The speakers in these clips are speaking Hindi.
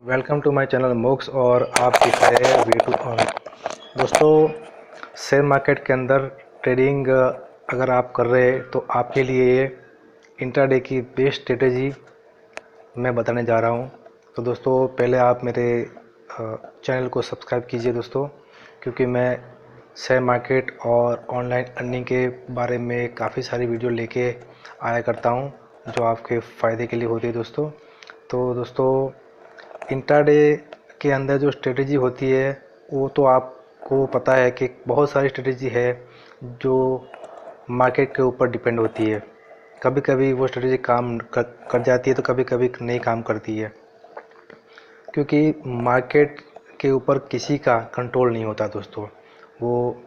वेलकम टू माय चैनल मोक्स और आप देख रहे हैं वे टू अर्न। दोस्तों, शेयर मार्केट के अंदर ट्रेडिंग अगर आप कर रहे हैं तो आपके लिए ये इंट्राडे की बेस्ट स्ट्रेटेजी मैं बताने जा रहा हूं। तो दोस्तों, पहले आप मेरे चैनल को सब्सक्राइब कीजिए दोस्तों, क्योंकि मैं शेयर मार्केट और ऑनलाइन अर्निंग के बारे में काफ़ी सारी वीडियो लेके आया करता हूं जो आपके फ़ायदे के लिए होती है दोस्तों। तो दोस्तों, इंट्राडे के अंदर जो स्ट्रेटजी होती है वो तो आपको पता है कि बहुत सारी स्ट्रेटजी है जो मार्केट के ऊपर डिपेंड होती है। कभी कभी वो स्ट्रेटजी काम कर जाती है तो कभी कभी नहीं काम करती है, क्योंकि मार्केट के ऊपर किसी का कंट्रोल नहीं होता दोस्तों। वो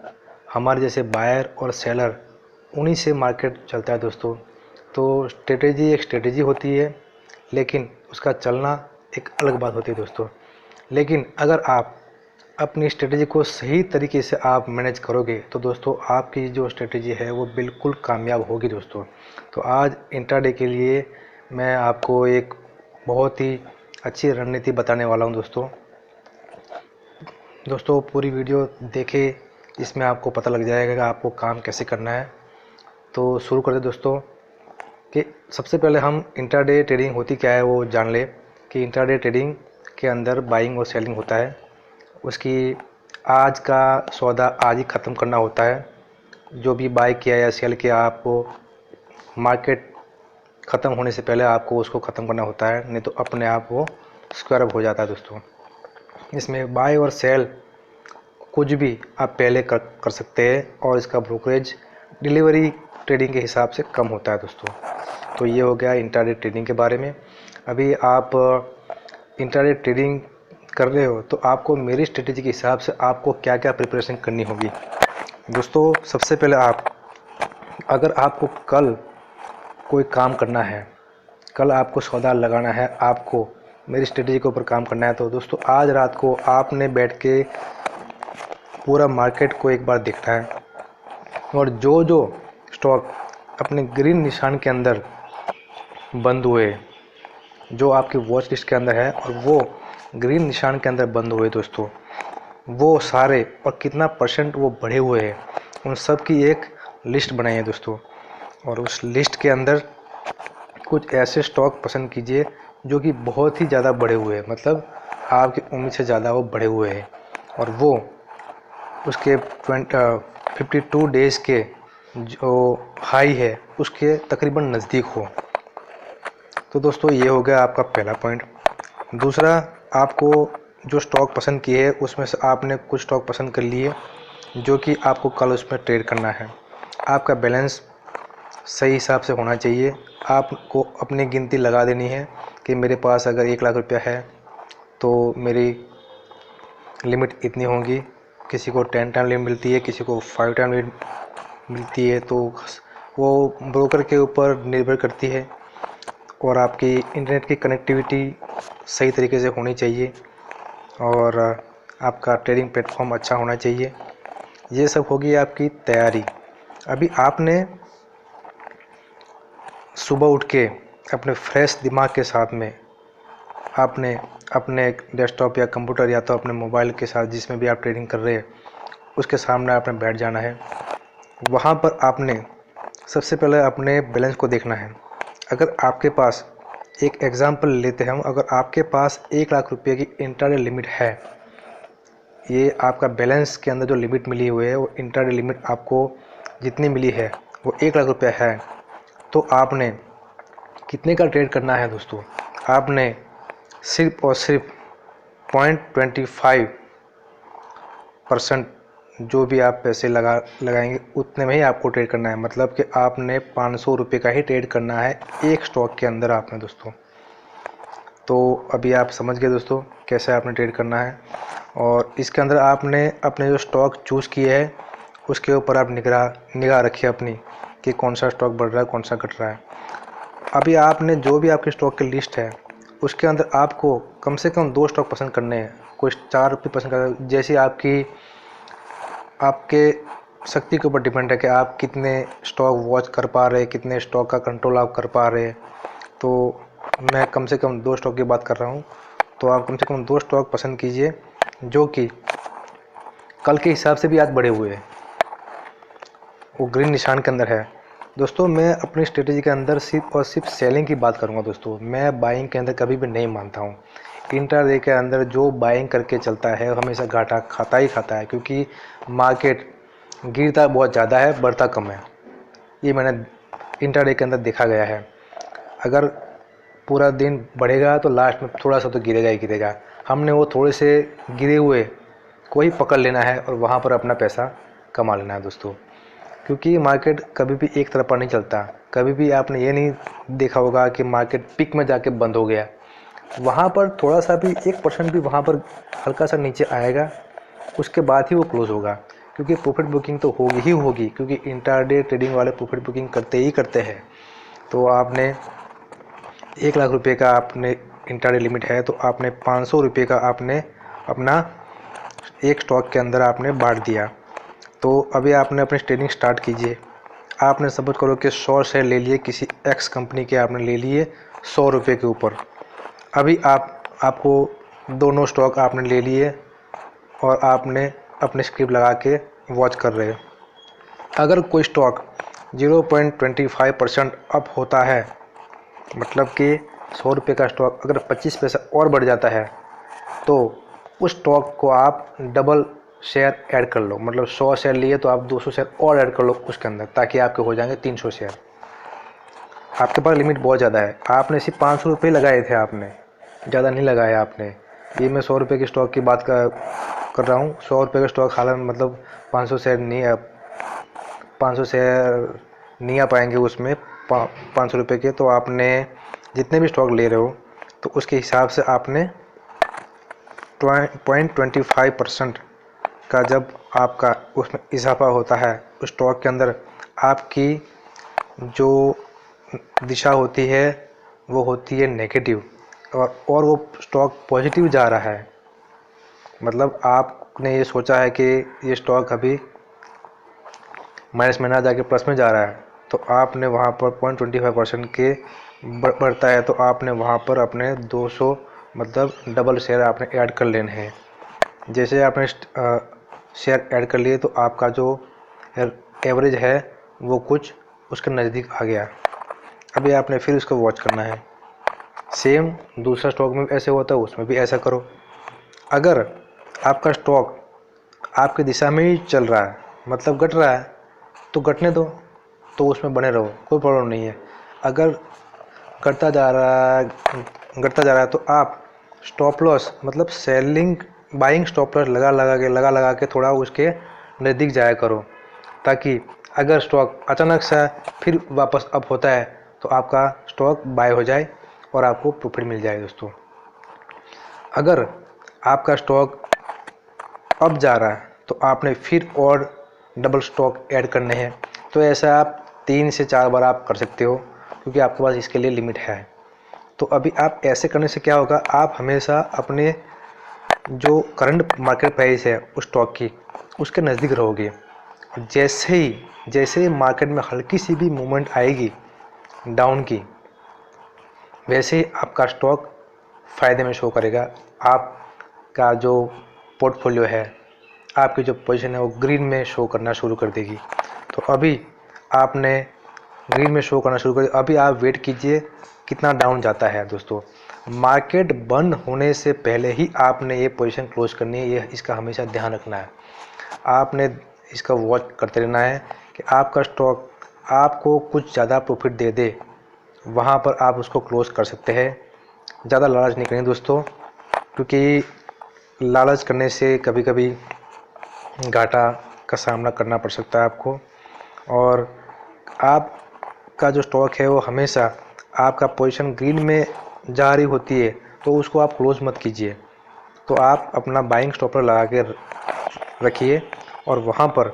हमारे जैसे बायर और सेलर, उन्हीं से मार्केट चलता है दोस्तों। तो स्ट्रेटजी एक स्ट्रेटजी होती है, लेकिन उसका चलना एक अलग बात होती है दोस्तों। लेकिन अगर आप अपनी स्ट्रेटजी को सही तरीके से आप मैनेज करोगे तो दोस्तों आपकी जो स्ट्रेटजी है वो बिल्कुल कामयाब होगी दोस्तों। तो आज इंट्राडे के लिए मैं आपको एक बहुत ही अच्छी रणनीति बताने वाला हूं दोस्तों। दोस्तों, पूरी वीडियो देखें, इसमें आपको पता लग जाएगा कि आपको काम कैसे करना है। तो शुरू करते दोस्तों कि सबसे पहले हम इंट्राडे ट्रेडिंग होती क्या है वो जान ले। कि इंट्राडे ट्रेडिंग के अंदर बाइंग और सेलिंग होता है। उसकी आज का सौदा आज ही ख़त्म करना होता है। जो भी बाई किया या सेल किया, आपको मार्केट ख़त्म होने से पहले आपको उसको ख़त्म करना होता है, नहीं तो अपने आप वो स्क्वायर अप हो जाता है दोस्तों। इसमें बाय और सेल कुछ भी आप पहले कर सकते हैं और इसका ब्रोकरेज डिलीवरी ट्रेडिंग के हिसाब से कम होता है दोस्तों। तो ये हो गया इंट्राडे ट्रेडिंग के बारे में। अभी आप इंट्राडे ट्रेडिंग कर रहे हो तो आपको मेरी स्ट्रेटेजी के हिसाब से आपको क्या क्या प्रिपरेशन करनी होगी दोस्तों। सबसे पहले अगर आपको कल कोई काम करना है, कल आपको सौदा लगाना है, आपको मेरी स्ट्रेटेजी के ऊपर काम करना है, तो दोस्तों आज रात को आपने बैठ के पूरा मार्केट को एक बार देखना है और जो जो स्टॉक अपने ग्रीन निशान के अंदर बंद हुए, जो आपकी वॉच लिस्ट के अंदर है और वो ग्रीन निशान के अंदर बंद हुए दोस्तों, वो सारे और कितना परसेंट वो बढ़े हुए हैं, उन सब की एक लिस्ट बनाई है दोस्तों। और उस लिस्ट के अंदर कुछ ऐसे स्टॉक पसंद कीजिए जो कि बहुत ही ज़्यादा बढ़े हुए हैं, मतलब आपकी उम्मीद से ज़्यादा वो बढ़े हुए हैं और वो उसके 52 डेज़ के जो हाई है उसके तकरीबन नज़दीक हो। तो दोस्तों ये हो गया आपका पहला पॉइंट। दूसरा, आपको जो स्टॉक पसंद किए है उसमें से आपने कुछ स्टॉक पसंद कर लिए जो कि आपको कल उसमें ट्रेड करना है। आपका बैलेंस सही हिसाब से होना चाहिए। आपको अपनी गिनती लगा देनी है कि मेरे पास अगर 1 लाख रुपया है तो मेरी लिमिट इतनी होगी। किसी को 10 टाइम लिमिट मिलती है, किसी को 5 टाइम लिमिट मिलती है, तो वो ब्रोकर के ऊपर निर्भर करती है। और आपकी इंटरनेट की कनेक्टिविटी सही तरीके से होनी चाहिए और आपका ट्रेडिंग प्लेटफॉर्म अच्छा होना चाहिए। ये सब होगी आपकी तैयारी। अभी आपने सुबह उठ के अपने फ्रेश दिमाग के साथ में आपने अपने डेस्कटॉप या कंप्यूटर या तो अपने मोबाइल के साथ जिसमें भी आप ट्रेडिंग कर रहे हैं उसके सामने आपने बैठ जाना है। वहाँ पर आपने सबसे पहले अपने बैलेंस को देखना है। अगर आपके पास, एक एग्ज़ाम्पल लेते हैं हम, अगर आपके पास 1 लाख रुपये की इंट्राडे लिमिट है, ये आपका बैलेंस के अंदर जो लिमिट मिली हुई है वो इंट्राडे लिमिट आपको जितनी मिली है वो 1 लाख रुपये है, तो आपने कितने का ट्रेड करना है दोस्तों। आपने सिर्फ और सिर्फ 0.25% जो भी आप पैसे लगाएंगे उतने में ही आपको ट्रेड करना है। मतलब कि आपने 500 रुपये का ही ट्रेड करना है एक स्टॉक के अंदर आपने दोस्तों। तो अभी आप समझ गए दोस्तों कैसे आपने ट्रेड करना है। और इसके अंदर आपने अपने जो स्टॉक चूज़ किए हैं उसके ऊपर आप निगाह रखिए अपनी, कि कौन सा स्टॉक बढ़ रहा है कौन सा घट रहा है। अभी आपने जो भी आपके स्टॉक की लिस्ट है उसके अंदर आपको कम से कम 2 स्टॉक पसंद करने हैं। कोई 4 रुपये पसंद कर, जैसी आपके शक्ति के ऊपर डिपेंड है कि आप कितने स्टॉक वॉच कर पा रहे हैं, कितने स्टॉक का कंट्रोल आप कर पा रहे हैं। तो मैं कम से कम 2 स्टॉक की बात कर रहा हूँ तो आप कम से कम 2 स्टॉक पसंद कीजिए जो कि कल के हिसाब से भी आज बढ़े हुए हैं, वो ग्रीन निशान के अंदर है। दोस्तों मैं अपनी स्ट्रेटेजी के अंदर सिर्फ और सिर्फ सेलिंग की बात करूंगा दोस्तों, मैं बाइंग के अंदर कभी भी नहीं मानता हूं। इंट्राडे के अंदर जो बाइंग करके चलता है हमेशा घाटा खाता ही खाता है, क्योंकि मार्केट गिरता बहुत ज़्यादा है, बढ़ता कम है। ये मैंने इंट्राडे के अंदर देखा गया है। अगर पूरा दिन बढ़ेगा तो लास्ट में थोड़ा सा तो गिरेगा ही गिरेगा। हमने वो थोड़े से गिरे हुए को ही पकड़ लेना है और वहाँ पर अपना पैसा कमा लेना है दोस्तों, क्योंकि मार्केट कभी भी एक तरफा नहीं चलता। कभी भी आपने ये नहीं देखा होगा कि मार्केट पीक में जाके बंद हो गया, वहाँ पर थोड़ा सा भी 1% भी वहाँ पर हल्का सा नीचे आएगा, उसके बाद ही वो क्लोज़ होगा, क्योंकि प्रॉफिट बुकिंग तो होगी ही होगी, क्योंकि इंट्राडे ट्रेडिंग वाले प्रॉफिट बुकिंग करते ही करते हैं। तो आपने 1 लाख रुपये का आपने इंट्राडे लिमिट है तो आपने 500 रुपये का आपने अपना एक स्टॉक के अंदर आपने बांट दिया। तो अभी आपने अपनी ट्रेडिंग स्टार्ट कीजिए। आपने सपोज करो कि 100 शेयर ले लिए किसी एक्स कंपनी के, आपने ले लिए 100 रुपये के ऊपर। अभी आपको दोनों स्टॉक आपने ले लिए और आपने अपने स्क्रिप्ट लगा के वॉच कर रहे हैं। अगर कोई स्टॉक 0.25% अप होता है, मतलब कि 100 रुपये का स्टॉक अगर 25 पैसा और बढ़ जाता है, तो उस स्टॉक को आप डबल शेयर ऐड कर लो। मतलब 100 शेयर लिए तो आप 200 शेयर और ऐड कर लो उसके अंदर, ताकि आपके हो जाएंगे 300 शेयर। आपके पास लिमिट बहुत ज़्यादा है, आपने सिर्फ 500 रुपये लगाए थे, आपने ज़्यादा नहीं लगाया आपने। ये मैं 100 रुपये के स्टॉक की बात कर रहा हूँ। 100 रुपये का स्टॉक हालांकि मतलब 500 शेयर नहीं, 500 शेयर नहीं आ पाएंगे उसमें 500 रुपये के। तो आपने जितने भी स्टॉक ले रहे हो तो उसके हिसाब से आपने 0.25% का जब आपका उसमें इजाफा होता है उस स्टॉक के अंदर, आपकी जो दिशा होती है वो होती है नेगेटिव, और वो स्टॉक पॉजिटिव जा रहा है। मतलब आपने ये सोचा है कि ये स्टॉक अभी माइनस में ना जाके प्लस में जा रहा है, तो आपने वहाँ पर 0.25% के बढ़ता है तो आपने वहाँ पर अपने 200 मतलब डबल शेयर आपने ऐड कर लेने हैं। जैसे आपने शेयर ऐड कर लिए तो आपका जो एवरेज है वो कुछ उसके नज़दीक आ गया। अभी आपने फिर उसको वॉच करना है। सेम दूसरा स्टॉक में ऐसे होता है, उसमें भी ऐसा करो। अगर आपका स्टॉक आपकी दिशा में ही चल रहा है, मतलब घट रहा है, तो घटने दो, तो उसमें बने रहो, कोई प्रॉब्लम नहीं है। अगर घटता जा रहा है तो आप स्टॉप लॉस मतलब सेलिंग बाइंग स्टॉप लॉस लगा के थोड़ा उसके नज़दीक जाया करो, ताकि अगर स्टॉक अचानक से फिर वापस अप होता है तो आपका स्टॉक बाय हो जाए और आपको प्रॉफिट मिल जाए दोस्तों। अगर आपका स्टॉक अप जा रहा है तो आपने फिर और डबल स्टॉक ऐड करने हैं। तो ऐसा आप 3 से 4 बार आप कर सकते हो, क्योंकि आपके पास इसके लिए लिमिट है। तो अभी आप ऐसे करने से क्या होगा, आप हमेशा अपने जो करंट मार्केट प्राइस है उस स्टॉक की उसके नज़दीक रहोगे। जैसे ही मार्केट में हल्की सी भी मूवमेंट आएगी डाउन की, वैसे ही आपका स्टॉक फ़ायदे में शो करेगा। आपका जो पोर्टफोलियो है, आपकी जो पोजीशन है वो ग्रीन में शो करना शुरू कर देगी। तो अभी आपने ग्रीन में शो करना शुरू कर दिया। अभी आप वेट कीजिए कितना डाउन जाता है दोस्तों। मार्केट बंद होने से पहले ही आपने ये पोजीशन क्लोज करनी है, ये इसका हमेशा ध्यान रखना है। आपने इसका वॉच करते रहना है कि आपका स्टॉक आपको कुछ ज़्यादा प्रॉफिट दे दे, वहाँ पर आप उसको क्लोज कर सकते हैं। ज़्यादा लालच नहीं करें दोस्तों, क्योंकि लालच करने से कभी कभी घाटा का सामना करना पड़ सकता है आपको। और आपका जो स्टॉक है वो हमेशा आपका पोजीशन ग्रीन में जा रही होती है तो उसको आप क्लोज मत कीजिए। तो आप अपना बाइंग स्टॉपर लगा के रखिए और वहाँ पर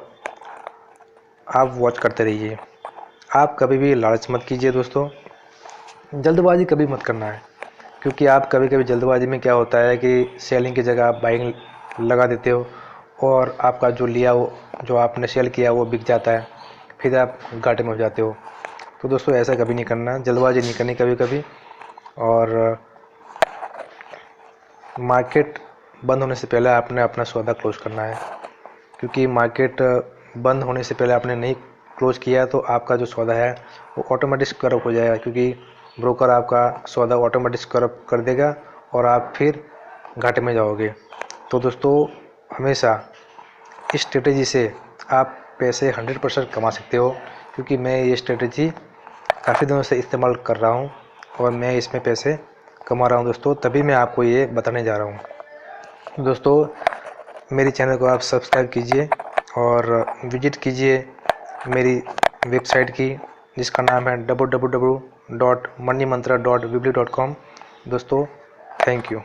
आप वॉच करते रहिए। आप कभी भी लालच मत कीजिए दोस्तों, जल्दबाजी कभी मत करना है, क्योंकि आप कभी कभी जल्दबाजी में क्या होता है कि सेलिंग की जगह आप बाइंग लगा देते हो और आपका जो लिया वो जो आपने सेल किया वो बिक जाता है, फिर आप घाटे में हो जाते हो। तो दोस्तों ऐसा कभी नहीं करना, जल्दबाजी नहीं करनी कभी कभी। और मार्केट बंद होने से पहले आपने अपना सौदा क्लोज करना है, क्योंकि मार्केट बंद होने से पहले आपने नहीं क्लोज किया तो आपका जो सौदा है वो ऑटोमेटिक स्क्रब हो जाएगा, क्योंकि ब्रोकर आपका सौदा ऑटोमेटिक स्क्रब कर देगा और आप फिर घाटे में जाओगे। तो दोस्तों हमेशा इस स्ट्रेटेजी से आप पैसे 100% कमा सकते हो, क्योंकि मैं ये स्ट्रेटेजी काफ़ी दिनों से इस्तेमाल कर रहा हूँ और मैं इसमें पैसे कमा रहा हूँ दोस्तों, तभी मैं आपको ये बताने जा रहा हूँ। दोस्तों मेरी चैनल को आप सब्सक्राइब कीजिए और विजिट कीजिए मेरी वेबसाइट की, जिसका नाम है www.moneymantra.weebly.com। दोस्तों थैंक यू।